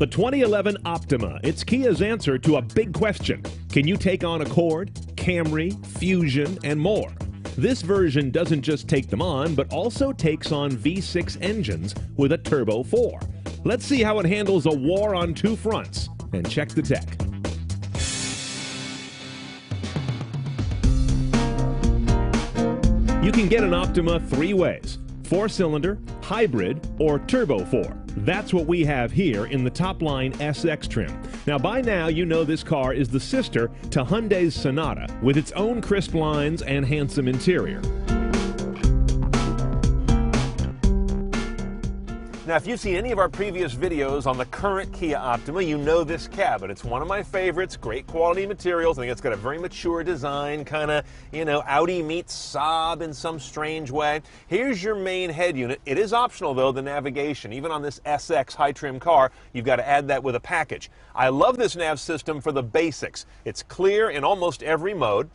The 2011 Optima. It's Kia's answer to a big question. Can you take on Accord, Camry, Fusion, and more? This version doesn't just take them on, but also takes on V6 engines with a Turbo 4. Let's see how it handles a war on two fronts, and check the tech. You can get an Optima three ways: 4-cylinder, hybrid, or Turbo 4. That's what we have here in the top-line SX trim. Now, by now, you know this car is the sister to Hyundai's Sonata, with its own crisp lines and handsome interior. Now, if you've seen any of our previous videos on the current Kia Optima, you know this cab, but it's one of my favorites. Great quality materials. I think it's got a very mature design, kind of, Audi meets Saab in some strange way. Here's your main head unit. It is optional, though, the navigation. Even on this SX high-trim car, you've got to add that with a package. I love this nav system for the basics. It's clear in almost every mode.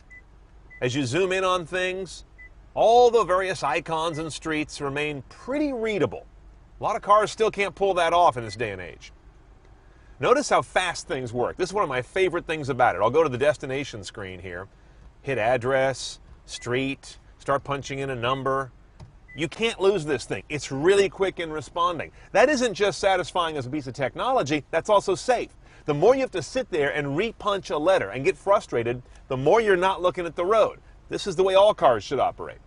As you zoom in on things, all the various icons and streets remain pretty readable. A lot of cars still can't pull that off in this day and age. Notice how fast things work. This is one of my favorite things about it. I'll go to the destination screen here, hit address, street, start punching in a number. You can't lose this thing. It's really quick in responding. That isn't just satisfying as a piece of technology, that's also safe. The more you have to sit there and repunch a letter and get frustrated, the more you're not looking at the road. This is the way all cars should operate.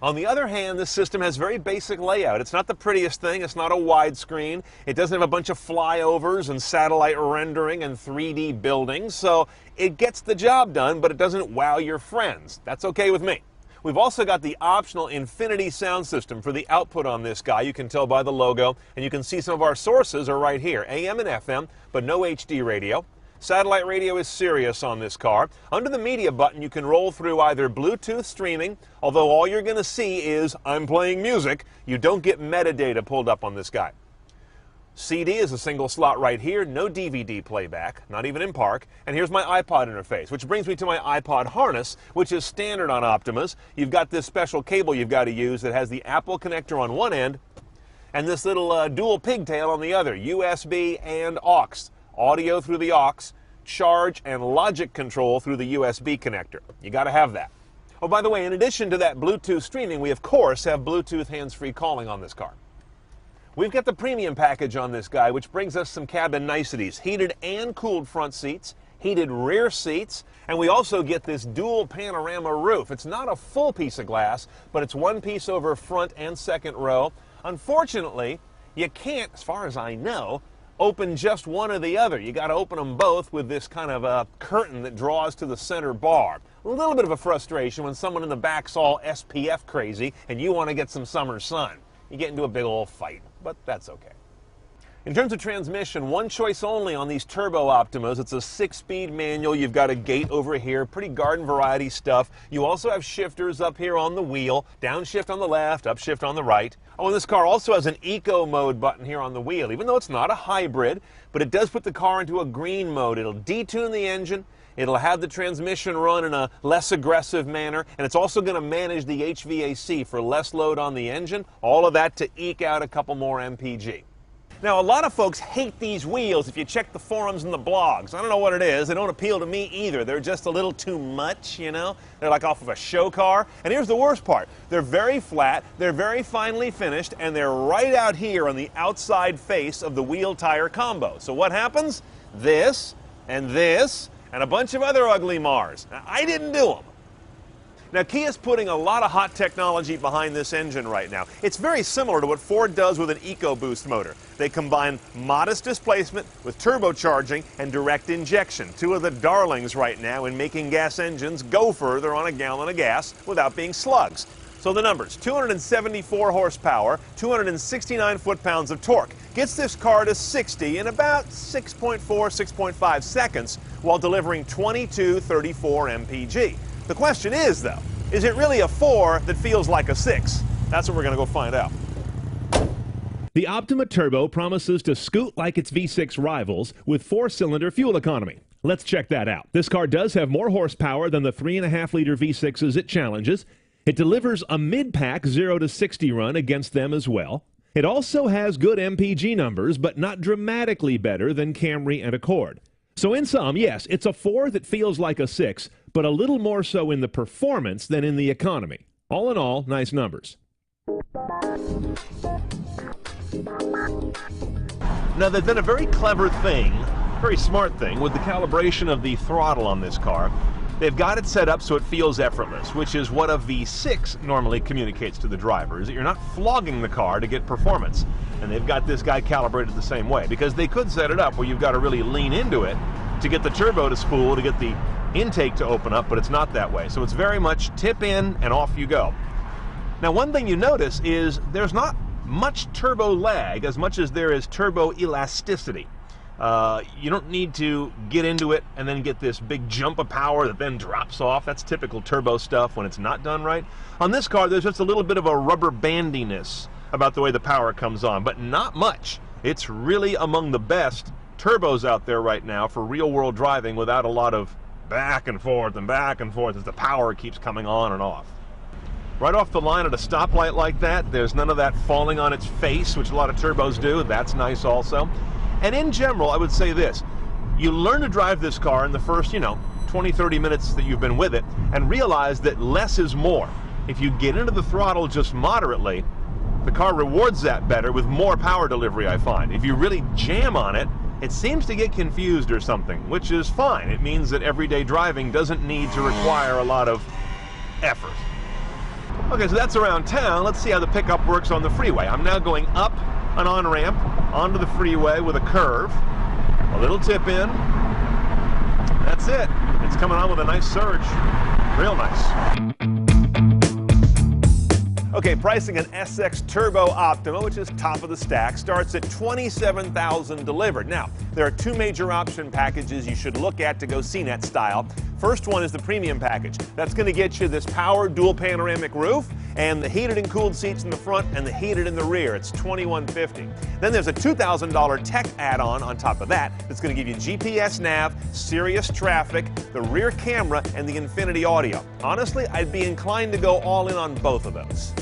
On the other hand, this system has very basic layout. It's not the prettiest thing. It's not a widescreen. It doesn't have a bunch of flyovers and satellite rendering and 3D buildings. So it gets the job done, but it doesn't wow your friends. That's okay with me. We've also got the optional Infinity sound system for the output on this guy. You can tell by the logo, and you can see some of our sources are right here. AM and FM, but no HD radio. Satellite radio is Sirius on this car. Under the media button, you can roll through either Bluetooth streaming, although all you're going to see is I'm playing music. You don't get metadata pulled up on this guy. CD is a single slot right here, no DVD playback, not even in park. And here's my iPod interface, which brings me to my iPod harness, which is standard on Optimas. You've got this special cable you've got to use that has the Apple connector on one end and this little dual pigtail on the other, USB and aux. Audio through the aux, charge and logic control through the USB connector. You got to have that. Oh, by the way, in addition to that Bluetooth streaming, we of course have Bluetooth hands-free calling on this car. We've got the premium package on this guy, which brings us some cabin niceties. Heated and cooled front seats, heated rear seats, and we also get this dual panorama roof. It's not a full piece of glass, but it's one piece over front and second row. Unfortunately, you can't, as far as I know, open just one or the other. You got to open them both with this kind of a curtain that draws to the center bar. A little bit of a frustration when someone in the back's all SPF crazy and you want to get some summer sun. You get into a big old fight, but that's okay. In terms of transmission, one choice only on these Turbo Optimas. It's a 6-speed manual. You've got a gate over here, pretty garden variety stuff. You also have shifters up here on the wheel, downshift on the left, upshift on the right. Oh, and this car also has an eco mode button here on the wheel, even though it's not a hybrid, but it does put the car into a green mode. It'll detune the engine, it'll have the transmission run in a less aggressive manner, and it's also going to manage the HVAC for less load on the engine, all of that to eke out a couple more MPG. Now, a lot of folks hate these wheels if you check the forums and the blogs. I don't know what it is. They don't appeal to me either. They're just a little too much, you know? They're like off of a show car. And here's the worst part. They're very flat, they're very finely finished, and they're right out here on the outside face of the wheel-tire combo. So what happens? This, and a bunch of other ugly Mars. Now, I didn't do them. Now, Kia's putting a lot of hot technology behind this engine right now. It's very similar to what Ford does with an EcoBoost motor. They combine modest displacement with turbocharging and direct injection, two of the darlings right now in making gas engines go further on a gallon of gas without being slugs. So the numbers: 274 horsepower, 269 foot-pounds of torque. Gets this car to 60 in about 6.4, 6.5 seconds while delivering 2234 mpg. The question is, though, is it really a 4 that feels like a 6? That's what we're going to go find out. The Optima Turbo promises to scoot like its V6 rivals with 4-cylinder fuel economy. Let's check that out. This car does have more horsepower than the 3.5-liter V6s it challenges. It delivers a mid-pack 0 to 60 run against them as well. It also has good MPG numbers, but not dramatically better than Camry and Accord. So in sum, yes, it's a 4 that feels like a 6, but a little more so in the performance than in the economy. All in all, nice numbers. Now, there's been a very clever thing, very smart thing, with the calibration of the throttle on this car. They've got it set up so it feels effortless, which is what a V6 normally communicates to the driver, is that you're not flogging the car to get performance. And they've got this guy calibrated the same way, because they could set it up where you've got to really lean into it to get the turbo to spool, to get the intake to open up, but it's not that way. So it's very much tip in and off you go. Now, one thing you notice is there's not much turbo lag as much as there is turbo elasticity. You don't need to get into it and then get this big jump of power that then drops off. That's typical turbo stuff when it's not done right. On this car, there's just a little bit of a rubber bandiness about the way the power comes on, but not much. It's really among the best turbos out there right now for real-world driving without a lot of back and forth as the power keeps coming on and off. Right off the line at a stoplight like that, there's none of that falling on its face, which a lot of turbos do. That's nice also. And in general, I would say this. You learn to drive this car in the first, 20, 30 minutes that you've been with it and realize that less is more. If you get into the throttle just moderately, the car rewards that better with more power delivery, I find. If you really jam on it, it seems to get confused or something, which is fine. It means that everyday driving doesn't need to require a lot of effort. Okay, so that's around town. Let's see how the pickup works on the freeway. I'm now going up an on-ramp onto the freeway with a curve, a little tip in. That's it. It's coming on with a nice surge. Real nice. Okay, pricing an SX Turbo Optima, which is top of the stack, starts at $27,000 delivered. Now, there are two major option packages you should look at to go CNET style. First one is the premium package. That's going to get you this power dual panoramic roof and the heated and cooled seats in the front and the heated in the rear. It's $2,150. Then there's a $2,000 tech add-on on top of that that's going to give you GPS nav, Sirius traffic, the rear camera, and the Infinity audio. Honestly, I'd be inclined to go all in on both of those.